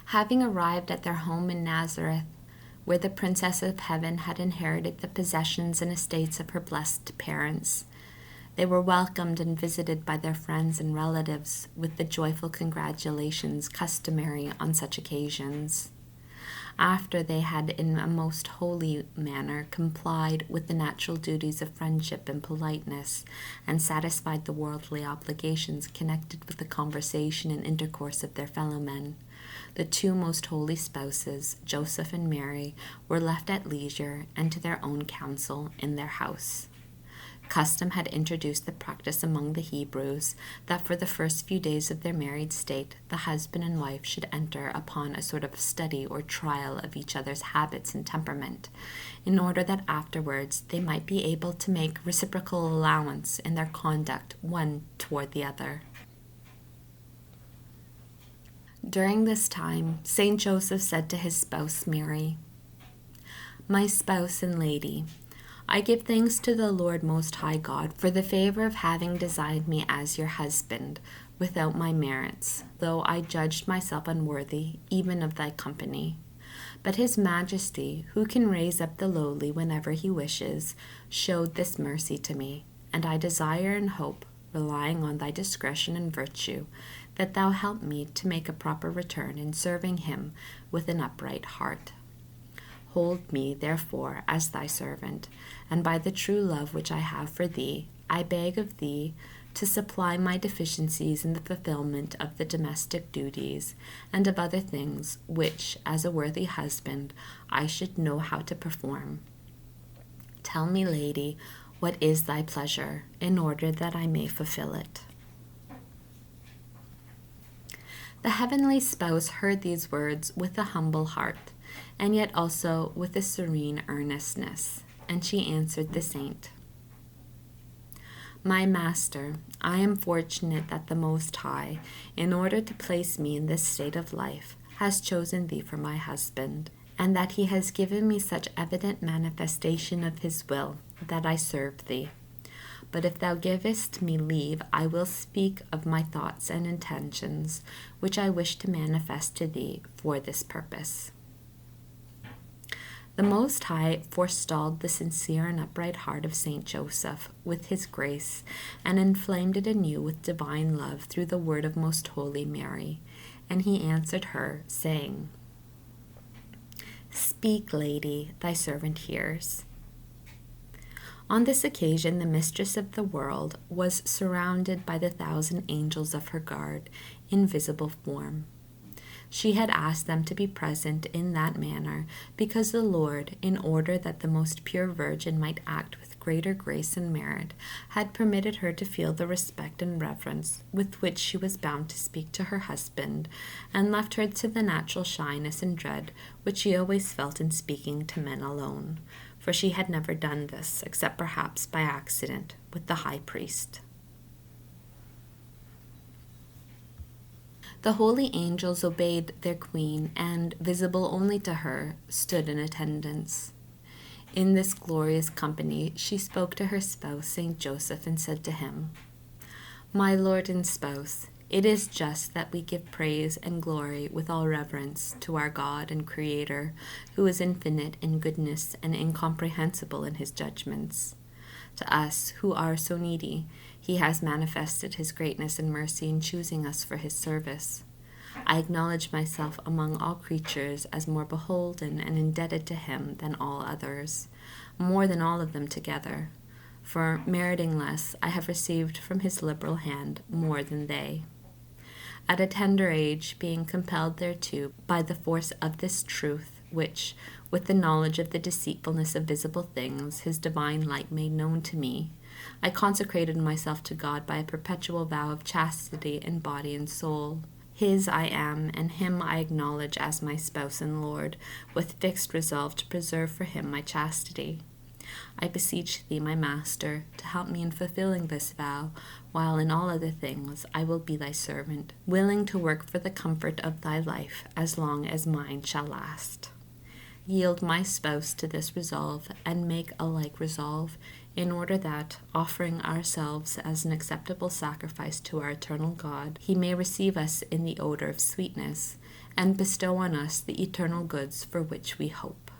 Having arrived at their home in Nazareth, where the Princess of Heaven had inherited the possessions and estates of her blessed parents, they were welcomed and visited by their friends and relatives with the joyful congratulations customary on such occasions. After they had in a most holy manner complied with the natural duties of friendship and politeness, and satisfied the worldly obligations connected with the conversation and intercourse of their fellow men, the two most holy spouses, Joseph and Mary, were left at leisure and to their own counsel in their house. Custom had introduced the practice among the Hebrews that for the first few days of their married state, the husband and wife should enter upon a sort of study or trial of each other's habits and temperament, in order that afterwards they might be able to make reciprocal allowance in their conduct one toward the other. During this time, Saint Joseph said to his spouse Mary, "My spouse and lady, I give thanks to the Lord Most High God for the favor of having designed me as your husband, without my merits, though I judged myself unworthy even of thy company. But his majesty, who can raise up the lowly whenever he wishes, showed this mercy to me, and I desire and hope, relying on thy discretion and virtue, that thou help me to make a proper return in serving him with an upright heart. Hold me, therefore, as thy servant, and by the true love which I have for thee, I beg of thee to supply my deficiencies in the fulfillment of the domestic duties and of other things which, as a worthy husband, I should know how to perform. Tell me, lady, what is thy pleasure, in order that I may fulfill it." The heavenly spouse heard these words with a humble heart, and yet also with a serene earnestness, and she answered the saint, "My master, I am fortunate that the Most High, in order to place me in this state of life, has chosen thee for my husband, and that he has given me such evident manifestation of his will that I serve thee. But if thou givest me leave, I will speak of my thoughts and intentions, which I wish to manifest to thee for this purpose." The Most High forestalled the sincere and upright heart of Saint Joseph with his grace, and inflamed it anew with divine love through the word of Most Holy Mary, and he answered her, saying, "Speak, lady, thy servant hears." On this occasion, the mistress of the world was surrounded by the 1,000 angels of her guard in visible form. She had asked them to be present in that manner because the Lord, in order that the most pure Virgin might act with greater grace and merit, had permitted her to feel the respect and reverence with which she was bound to speak to her husband, and left her to the natural shyness and dread which she always felt in speaking to men alone, for she had never done this, except perhaps by accident, with the high priest. The holy angels obeyed their queen, and, visible only to her, stood in attendance. In this glorious company she spoke to her spouse, Saint Joseph, and said to him, "My lord and spouse, it is just that we give praise and glory with all reverence to our God and Creator, who is infinite in goodness and incomprehensible in his judgments. To us, who are so needy, he has manifested his greatness and mercy in choosing us for his service. I acknowledge myself among all creatures as more beholden and indebted to him than all others, more than all of them together. For, meriting less, I have received from his liberal hand more than they. At a tender age, being compelled thereto by the force of this truth, which, with the knowledge of the deceitfulness of visible things, his divine light made known to me, I consecrated myself to God by a perpetual vow of chastity in body and soul. His I am, and him I acknowledge as my spouse and Lord, with fixed resolve to preserve for him my chastity. I beseech thee, my master, to help me in fulfilling this vow, while in all other things I will be thy servant, willing to work for the comfort of thy life as long as mine shall last. Yield my spouse to this resolve, and make a like resolve, in order that, offering ourselves as an acceptable sacrifice to our eternal God, he may receive us in the odor of sweetness, and bestow on us the eternal goods for which we hope.